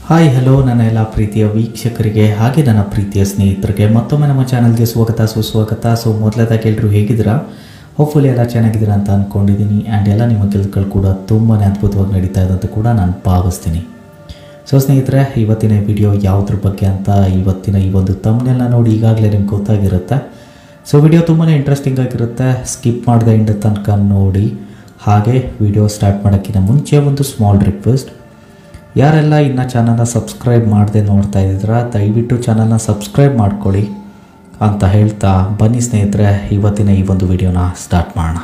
Hi hello ನನ್ನ ಎಲ್ಲ ಪ್ರೀತಿಯ ವೀಕ್ಷಕರಿಗೆ ಹಾಗೆ ನನ್ನ ಪ್ರೀತಿಯ ಸ್ನೇಹಿತರಿಗೆ ಮತ್ತೊಮ್ಮೆ ನಮ್ಮ ಚಾನಲ್ಗೆ ಸ್ವಾಗತ ಸುಸ್ವಾಗತ. ಸೊ ಮೊದಲದಾಗಿ ಎಲ್ಲರೂ ಹೇಗಿದ್ದೀರಾ? ಹೋಪ್ಫುಲಿ ಎಲ್ಲ ಚೆನ್ನಾಗಿದ್ದೀರಾ ಅಂತ ಅಂದ್ಕೊಂಡಿದ್ದೀನಿ. ಆ್ಯಂಡ್ ಎಲ್ಲ ನಿಮ್ಮ ಕೆಲಸಗಳು ಕೂಡ ತುಂಬಾ ಅದ್ಭುತವಾಗಿ ನಡೀತಾ ಇದೆ ಅಂತ ಕೂಡ ನಾನು ಭಾವಿಸ್ತೀನಿ. ಸೊ ಸ್ನೇಹಿತರೆ, ಇವತ್ತಿನ ವಿಡಿಯೋ ಯಾವುದ್ರ ಬಗ್ಗೆ ಅಂತ ಇವತ್ತಿನ ಈ ಒಂದು ತಮ್ನೆಲ್ನ ನೋಡಿ ಈಗಾಗಲೇ ನಿಮ್ಗೆ ಗೊತ್ತಾಗಿರುತ್ತೆ. ಸೊ ವಿಡಿಯೋ ತುಂಬಾ ಇಂಟ್ರೆಸ್ಟಿಂಗ್ ಆಗಿರುತ್ತೆ, ಸ್ಕಿಪ್ ಮಾಡದೆ ಎಂಡ್ ತನಕ ನೋಡಿ. ಹಾಗೆ ವಿಡಿಯೋ ಸ್ಟಾರ್ಟ್ ಮಾಡೋಕ್ಕಿಂತ ಮುಂಚೆ ಒಂದು ಸ್ಮಾಲ್ ರಿಕ್ವೆಸ್ಟ್, ಯಾರೆಲ್ಲ ಇನ್ನು ಚಾನಲ್ನ ಸಬ್ಸ್ಕ್ರೈಬ್ ಮಾಡದೆ ನೋಡ್ತಾ ಇದ್ದೀರಾ ದಯವಿಟ್ಟು ಚಾನಲ್ನ ಸಬ್ಸ್ಕ್ರೈಬ್ ಮಾಡ್ಕೊಳ್ಳಿ ಅಂತ ಹೇಳ್ತಾ ಬನ್ನಿ ಸ್ನೇಹಿತರೆ, ಇವತ್ತಿನ ಈ ಒಂದು ವಿಡಿಯೋನ ಸ್ಟಾರ್ಟ್ ಮಾಡೋಣ.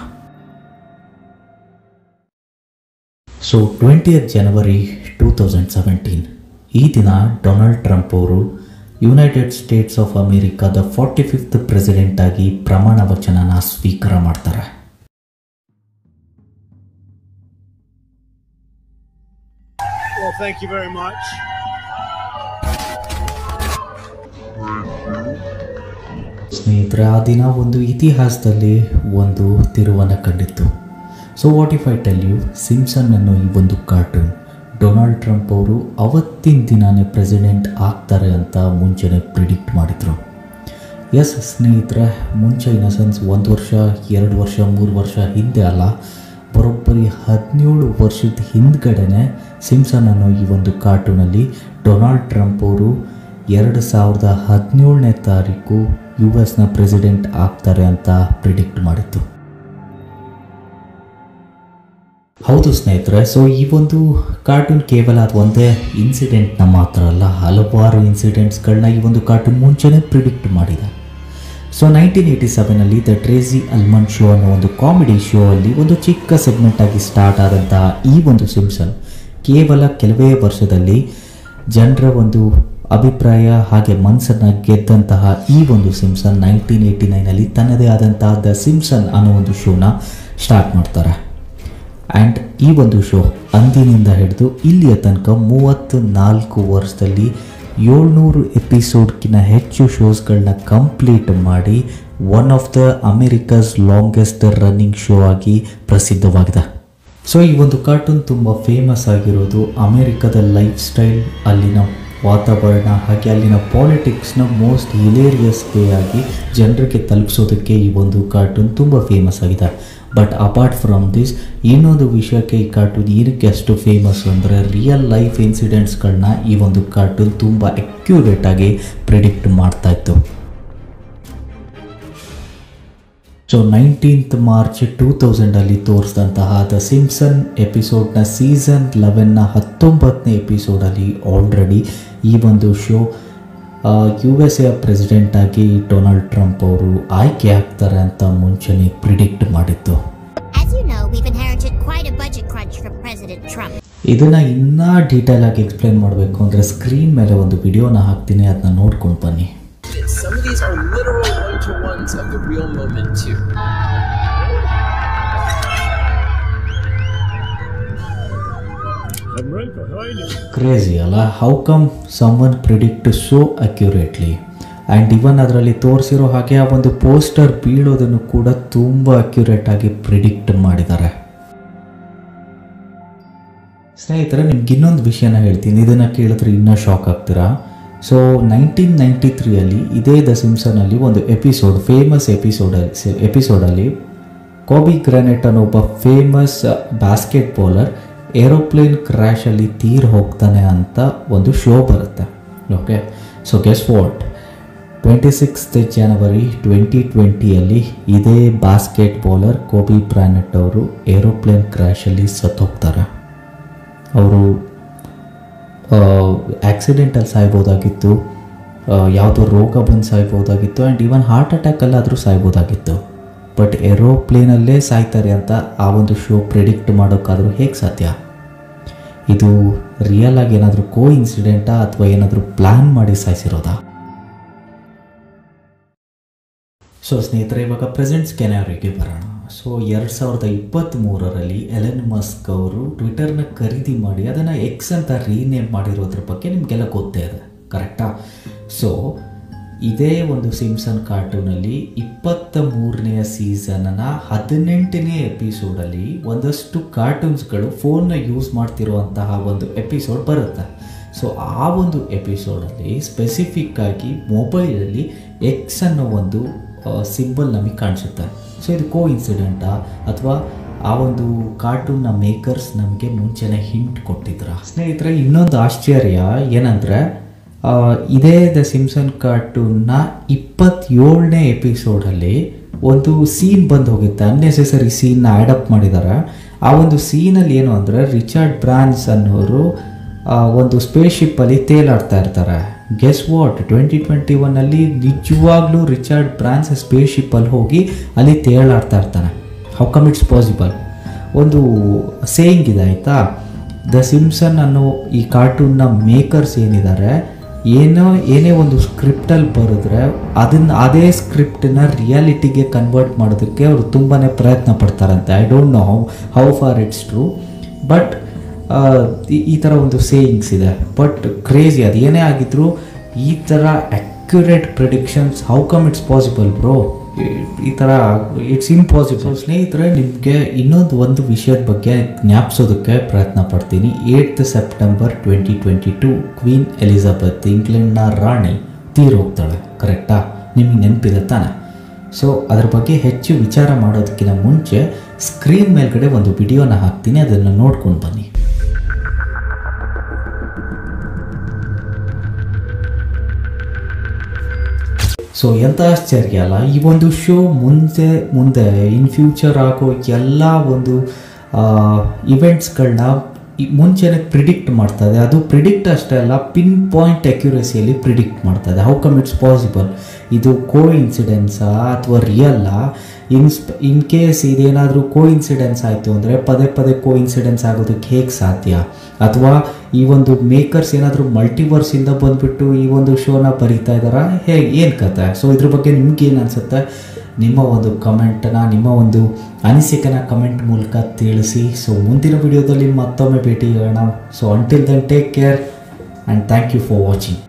ಸೊ 20th ಜನವರಿ 2017 ಈ ದಿನ ಡೊನಾಲ್ಡ್ ಟ್ರಂಪ್ ಅವರು ಯುನೈಟೆಡ್ ಸ್ಟೇಟ್ಸ್ ಆಫ್ ಅಮೇರಿಕಾದ 45th ಪ್ರೆಸಿಡೆಂಟ್ ಆಗಿ ಪ್ರಮಾಣ ವಚನನ ಸ್ವೀಕಾರ ಮಾಡ್ತಾರೆ. Well, thank you very much. ಸ್ನೇಹಿತರೆ, ಆ ದಿನ ಒಂದು ಇತಿಹಾಸದಲ್ಲಿ ಒಂದು ತಿರುವನ್ನು ಕಂಡಿತ್ತು. So what if I tell you, Simpson ಅನ್ನೋ ಈ ಒಂದು ಕಾರ್ಟೂನ್ ಡೊನಾಲ್ಡ್ ಟ್ರಂಪ್ ಅವರು ಅವತ್ತಿನ ದಿನಾನೇ ಪ್ರೆಸಿಡೆಂಟ್ ಆಗ್ತಾರೆ ಅಂತ ಮುಂಚೆನೇ ಪ್ರಿಡಿಕ್ಟ್ ಮಾಡಿದರು. ಎಸ್ ಸ್ನೇಹಿತರೆ, ಮುಂಚೆ ಇನ್ ಸೆನ್ಸ್ 1 ವರ್ಷ 2 ವರ್ಷ 3 ವರ್ಷ ಹಿಂದೆ ಅಲ್ಲ, ಬರೋಬ್ಬರಿ 17 ವರ್ಷದ ಹಿಂದ್ಗಡೆನೆ ಸಿಂಪ್ಸನ್ ಅನ್ನೋ ಈ ಒಂದು ಕಾರ್ಟೂನಲ್ಲಿ ಡೊನಾಲ್ಡ್ ಟ್ರಂಪ್ ಅವರು 2017ನೇ ತಾರೀಕು US ಪ್ರೆಸಿಡೆಂಟ್ ಆಗ್ತಾರೆ ಅಂತ ಪ್ರಿಡಿಕ್ಟ್ ಮಾಡಿತ್ತು. ಹೌದು ಸ್ನೇಹಿತರೆ, ಸೊ ಈ ಒಂದು ಕಾರ್ಟೂನ್ ಕೇವಲ ಅದು ಒಂದೇ ಇನ್ಸಿಡೆಂಟ್ನ ಮಾತ್ರ ಅಲ್ಲ, ಹಲವಾರು ಇನ್ಸಿಡೆಂಟ್ಸ್ಗಳನ್ನ ಈ ಒಂದು ಕಾರ್ಟೂನ್ ಮುಂಚೆನೇ ಪ್ರಿಡಿಕ್ಟ್ ಮಾಡಿದೆ. So 1987ನಲ್ಲಿ the Tracy almond show ಅನ್ನೋ ಒಂದು ಕಾಮಿಡಿ ಶೋ ಅಲ್ಲಿ ಒಂದು ಚಿಕ್ಕ ಸೆಗ್ಮೆಂಟ್ ಆಗಿ ಸ್ಟಾರ್ಟ್ ಆದಂತಹ ಈ ಒಂದು ಸಿಂಪ್ಸನ್ ಕೇವಲ ಕೆಲವೇ ವರ್ಷದಲ್ಲಿ ಜನರ ಒಂದು ಅಭಿಪ್ರಾಯ ಹಾಗೆ ಮನಸ್ಸನ್ನು ಗೆದ್ದಂತಹ ಈ ಒಂದು ಸಿಂಪ್ಸನ್ 1989ನಲ್ಲಿ ತನ್ನದೇ ಆದಂತಹ ದ ಸಿಂಪ್ಸನ್ ಅನ್ನೋ ಒಂದು ಶೋನ ಸ್ಟಾರ್ಟ್ ಮಾಡ್ತಾರೆ. ಆ್ಯಂಡ್ ಈ ಒಂದು ಶೋ ಅಂದಿನಿಂದ ಹಿಡಿದು ಇಲ್ಲಿಯ ತನಕ 34 ವರ್ಷದಲ್ಲಿ 700 ಎಪಿಸೋಡ್ಗಿಂತ ಹೆಚ್ಚು ಶೋಸ್ಗಳನ್ನ ಕಂಪ್ಲೀಟ್ ಮಾಡಿ one of the America's longest running show ಆಗಿ ಪ್ರಸಿದ್ಧವಾಗಿದೆ. ಸೊ ಈ ಒಂದು ಕಾರ್ಟೂನ್ ತುಂಬ ಫೇಮಸ್ ಆಗಿರೋದು ಅಮೇರಿಕಾದ ಲೈಫ್ ಸ್ಟೈಲ್, ಅಲ್ಲಿನ ವಾತಾವರಣ ಹಾಗೆ ಅಲ್ಲಿನ ಪಾಲಿಟಿಕ್ಸ್ನ ಮೋಸ್ಟ್ ಹಿಲೇರಿಯಸ್ ವೇ ಆಗಿ ಜನರಿಗೆ ತಲುಪಿಸೋದಕ್ಕೆ ಈ ಒಂದು ಕಾರ್ಟೂನ್ ತುಂಬ ಫೇಮಸ್ ಆಗಿದೆ. ಬಟ್ ಅಪಾರ್ಟ್ ಫ್ರಮ್ ದಿಸ್, ಇನ್ನೊಂದು ವಿಷಯಕ್ಕೆ ಈ ಕಾರ್ಟೂನ್ ಏನಕ್ಕೆ ಅಷ್ಟು ಫೇಮಸ್ ಅಂದರೆ ರಿಯಲ್ ಲೈಫ್ ಇನ್ಸಿಡೆಂಟ್ಸ್ಗಳನ್ನ ಈ ಒಂದು ಕಾರ್ಟೂನ್ ತುಂಬ ಅಕ್ಯುರೇಟ್ ಆಗಿ ಪ್ರಿಡಿಕ್ಟ್ ಮಾಡ್ತಾ ಇತ್ತು. ಸೊ 19th ಮಾರ್ಚ್ 2000 ತೋರಿಸಿದಂತಹ ದ ಸಿಂಪ್ಸನ್ ಎಪಿಸೋಡ್ನ ಸೀಸನ್ 11ನ 19ನೇ ಎಪಿಸೋಡಲ್ಲಿ ಆಲ್ರೆಡಿ ಈ ಒಂದು ಶೋ USA ಪ್ರೆಸಿಡೆಂಟ್ ಆಗಿ ಡೊನಾಲ್ಡ್ ಟ್ರಂಪ್ ಅವರು ಆಯ್ಕೆ ಆಗ್ತಾರೆ ಅಂತ ಮುಂಚೆನೇ ಪ್ರಿಡಿಕ್ಟ್ ಮಾಡಿತ್ತು. ಇದನ್ನು ಇನ್ನೂ ಡೀಟೇಲ್ ಆಗಿ ಎಕ್ಸ್ಪ್ಲೇನ್ ಮಾಡಬೇಕು ಅಂದರೆ ಸ್ಕ್ರೀನ್ ಮೇಲೆ ಒಂದು ವಿಡಿಯೋನ ಹಾಕ್ತೀನಿ, ಅದನ್ನ ನೋಡ್ಕೊಂಡು ಬನ್ನಿ. Some of these are literal one-to-ones of the real moment too. I'm right behind you. Crazy ಅಲ್ಲ, how come someone predict so accurately. And even ಅದರಲ್ಲಿ ತೋರಿಸಿರೋ ಹಾಗೆ ಆ ಒಂದು ಪೋಸ್ಟರ್ ಬೀಳೋದನ್ನು ಕೂಡ ತುಂಬ ಅಕ್ಯುರೇಟ್ ಆಗಿ ಪ್ರಿಡಿಕ್ಟ್ ಮಾಡಿದ್ದಾರೆ. ಸ್ನೇಹಿತರೆ, ನಿಮ್ಗೆ ಇನ್ನೊಂದು ವಿಷಯನ ಹೇಳ್ತೀನಿ, ಇದನ್ನು ಕೇಳಿದ್ರೆ ಇನ್ನೂ ಶಾಕ್ ಆಗ್ತೀರಾ. ಸೊ 1993 ಇದೇ ದ ಸಿಂಪ್ಸನಲ್ಲಿ ಒಂದು ಫೇಮಸ್ ಎಪಿಸೋಡಲ್ಲಿ ಕೋಬಿ ಗ್ರಾನೆಟ್ ಅನ್ನೋ ಒಬ್ಬ ಫೇಮಸ್ ಬ್ಯಾಸ್ಕೆಟ್ ಬೌಲರ್ ಏರೋಪ್ಲೇನ್ ಕ್ರ್ಯಾಶಲ್ಲಿ ತೀರ್ ಹೋಗ್ತಾನೆ ಅಂತ ಒಂದು ಶೋ ಬರುತ್ತೆ. Okay, so guess what, 26th ಜನವರಿ 2020 ಇದೇ ಬ್ಯಾಸ್ಕೆಟ್ ಬೌಲರ್ ಕೋಬಿ ಗ್ರಾನೆಟ್ ಅವರು ಏರೋಪ್ಲೇನ್ ಕ್ರ್ಯಾಶಲ್ಲಿ ಸತ್ತೋಗ್ತಾರೆ. ಅವರು ಆಕ್ಸಿಡೆಂಟಲ್ಲಿ ಸಾಯ್ಬೋದಾಗಿತ್ತು, ಯಾವುದೋ ರೋಗ ಬಂದು ಸಾಯ್ಬೋದಾಗಿತ್ತು, ಆ್ಯಂಡ್ ಈವನ್ ಹಾರ್ಟ್ ಅಟ್ಯಾಕಲ್ಲಾದರೂ ಸಾಯ್ಬೋದಾಗಿತ್ತು. ಬಟ್ ಏರೋಪ್ಲೇನಲ್ಲೇ ಸಾಯ್ತಾರೆ ಅಂತ ಆ ಒಂದು ಶೋ ಪ್ರಿಡಿಕ್ಟ್ ಮಾಡೋಕ್ಕಾದರೂ ಹೇಗೆ ಸಾಧ್ಯ? ಇದು ರಿಯಲ್ ಆಗಿ ಏನಾದರೂ ಕೋ ಇನ್ಸಿಡೆಂಟಾ ಅಥವಾ ಏನಾದರೂ ಪ್ಲ್ಯಾನ್ ಮಾಡಿ ಸಾಯಿಸಿರೋದಾ? ಸೊ ಸ್ನೇಹಿತರೆ, ಇವಾಗ ಪ್ರೆಸೆಂಟ್ ಸ್ಕ್ಯಾನರಿಗೆ ಬರೋಣ. ಸೊ 2023 ಎಲನ್ ಮಸ್ಕ್ ಅವರು ಟ್ವಿಟರ್ನ ಖರೀದಿ ಮಾಡಿ ಅದನ್ನು ಎಕ್ಸ್ ಅಂತ ರೀನೇಮ್ ಮಾಡಿರೋದ್ರ ಬಗ್ಗೆ ನಿಮಗೆಲ್ಲ ಗೊತ್ತೇ ಇದೆ, ಕರೆಕ್ಟಾ? ಸೊ ಇದೇ ಒಂದು ಸಿಂಪ್ಸನ್ ಕಾರ್ಟೂನಲ್ಲಿ 23ನೇ ಸೀಸನ್ನ 18ನೇ ಎಪಿಸೋಡಲ್ಲಿ ಒಂದಷ್ಟು ಕಾರ್ಟೂನ್ಸ್ಗಳು ಫೋನ್ನ ಯೂಸ್ ಮಾಡ್ತಿರುವಂತಹ ಒಂದು ಎಪಿಸೋಡ್ ಬರುತ್ತೆ. ಸೊ ಆ ಒಂದು ಎಪಿಸೋಡಲ್ಲಿ ಸ್ಪೆಸಿಫಿಕ್ಕಾಗಿ ಮೊಬೈಲಲ್ಲಿ ಎಕ್ಸ್ ಅನ್ನೋ ಒಂದು ಸಿಂಬಲ್ ನಮಗೆ ಕಾಣಿಸುತ್ತೆ. ಸೊ ಇದು ಕೋ ಇನ್ಸಿಡೆಂಟಾ ಅಥವಾ ಆ ಒಂದು ಕಾರ್ಟೂನ್ನ ಮೇಕರ್ಸ್ ನಮಗೆ ಮುಂಚೆನೇ ಹಿಂಟ್ ಕೊಟ್ಟಿದ್ರ? ಸ್ನೇಹಿತರೆ, ಇನ್ನೊಂದು ಆಶ್ಚರ್ಯ ಏನಂದರೆ, ಇದೇ ದ ಸಿಂಪ್ಸನ್ ಕಾರ್ಟೂನ್ನ 27ನೇ ಎಪಿಸೋಡಲ್ಲಿ ಒಂದು ಸೀನ್ ಬಂದು ಹೋಗುತ್ತೆ. ಅನ್ನೆಸೆಸರಿ ಸೀನ್ನ ಆ್ಯಡಪ್ ಮಾಡಿದ್ದಾರೆ. ಆ ಒಂದು ಸೀನಲ್ಲಿ ಏನು ಅಂದರೆ, ರಿಚರ್ಡ್ ಬ್ರಾನ್ಸ್ ಅನ್ನೋರು ಒಂದು ಸ್ಪೇಸ್ಶಿಪ್ಪಲ್ಲಿ ತೇಲಾಡ್ತಾ ಇರ್ತಾರೆ. ಗೆಸ್ ವಾಟ್, 2021 ನಿಜವಾಗ್ಲೂ ರಿಚರ್ಡ್ ಬ್ರಾನ್ಸ್ ಸ್ಪೇಸ್ಶಿಪ್ಪಲ್ಲಿ ಹೋಗಿ ಅಲ್ಲಿ ತೇಲಾಡ್ತಾ ಇರ್ತಾನೆ. How come it's possible? ಒಂದು ಸೇಯಿಂಗ್ ಇದೆ ಆಯಿತಾ, ದ ಸಿಂಪ್ಸನ್ ಅನ್ನೋ ಈ ಕಾರ್ಟೂನ್ನ ಮೇಕರ್ಸ್ ಏನಿದ್ದಾರೆ, ಏನೇ ಒಂದು ಸ್ಕ್ರಿಪ್ಟಲ್ಲಿ ಬರೆದ್ರೆ ಅದೇ ಸ್ಕ್ರಿಪ್ಟನ್ನ ರಿಯಾಲಿಟಿಗೆ ಕನ್ವರ್ಟ್ ಮಾಡೋದಕ್ಕೆ ಅವರು ತುಂಬಾ ಪ್ರಯತ್ನ ಪಡ್ತಾರಂತೆ. I don't know how far it's true, but ಈ ಥರ ಒಂದು ಸೇಯಿಂಗ್ಸ್ ಇದೆ. ಬಟ್ ಕ್ರೇಜಿ, ಅದು ಏನೇ ಆಗಿದ್ರು ಈ ಥರ accurate predictions, how come it's possible bro? ಈ ಥರ ಇಟ್ಸ್ ಇಂಪಾಸಿಬಲ್. ಸ್ನೇಹಿತರೆ, ನಿಮಗೆ ಒಂದು ವಿಷಯದ ಬಗ್ಗೆ ಜ್ಞಾಪಿಸೋದಕ್ಕೆ ಪ್ರಯತ್ನ ಪಡ್ತೀನಿ. 8th ಸೆಪ್ಟೆಂಬರ್ 2022 ಕ್ವೀನ್ ಎಲಿಜಬೆತ್, ಇಂಗ್ಲೆಂಡ್ನ ರಾಣಿ, ತೀರೋಗ್ತಾಳೆ. ಕರೆಕ್ಟಾ? ನಿಮಗೆ ನೆನಪಿದೆ ತಾನೆ? ಸೊ ಅದ್ರ ಬಗ್ಗೆ ಹೆಚ್ಚು ವಿಚಾರ ಮಾಡೋದಕ್ಕಿಂತ ಮುಂಚೆ ಸ್ಕ್ರೀನ್ ಮೇಲ್ಗಡೆ ಒಂದು ವಿಡಿಯೋನ ಹಾಕ್ತೀನಿ, ಅದನ್ನು ನೋಡ್ಕೊಂಡು ಬನ್ನಿ. ಸೊ ಎಂಥ ಆಶ್ಚರ್ಯ ಅಲ್ಲ, ಈ ಒಂದು ಶೋ ಮುಂದೆ ಇನ್ ಫ್ಯೂಚರ್ ಆಗೋ ಎಲ್ಲ ಒಂದು ಇವೆಂಟ್ಸ್ಗಳನ್ನ ಮುಂಚೆನೇ ಪ್ರಿಡಿಕ್ಟ್ ಮಾಡ್ತದೆ. ಅದು ಪ್ರಿಡಿಕ್ಟ್ ಅಷ್ಟೇ ಅಲ್ಲ, ಪಿನ್ ಪಾಯಿಂಟ್ ಅಕ್ಯುರೇಸಿಯಲ್ಲಿ ಪ್ರಿಡಿಕ್ಟ್ ಮಾಡ್ತದೆ. How come it's possible? ಇದು ಕೋ ಇನ್ಸಿಡೆನ್ಸಾ ಅಥವಾ ರಿಯಲ್ಲಾ? ಇನ್ ಕೇಸ್ ಇದೇನಾದರೂ ಕೋ ಇನ್ಸಿಡೆನ್ಸ್ ಆಯಿತು ಅಂದರೆ ಪದೇ ಕೋ ಇನ್ಸಿಡೆನ್ಸ್ ಆಗೋದಕ್ಕೆ ಹೇಗೆ ಸಾಧ್ಯ? ಅಥವಾ ಈ ಒಂದು ಮೇಕರ್ಸ್ ಏನಾದರೂ ಮಲ್ಟಿವರ್ಸಿಂದ ಬಂದುಬಿಟ್ಟು ಈ ಒಂದು ಶೋನ ಬರೀತಾ ಇದ್ದಾರಾ? ಏನು ಕತೆ? ಸೊ ಇದ್ರ ಬಗ್ಗೆ ನಿಮ್ಗೆ ಏನು ಅನಿಸುತ್ತೆ? ನಿಮ್ಮ ಒಂದು ಕಮೆಂಟನ್ನು, ನಿಮ್ಮ ಒಂದು ಅನಿಸಿಕೆನ ಕಮೆಂಟ್ ಮೂಲಕ ತಿಳಿಸಿ. ಸೊ ಮುಂದಿನ ವಿಡಿಯೋದಲ್ಲಿ ಮತ್ತೊಮ್ಮೆ ಭೇಟಿಯಾಗೋಣ. So until then take care and thank you for watching.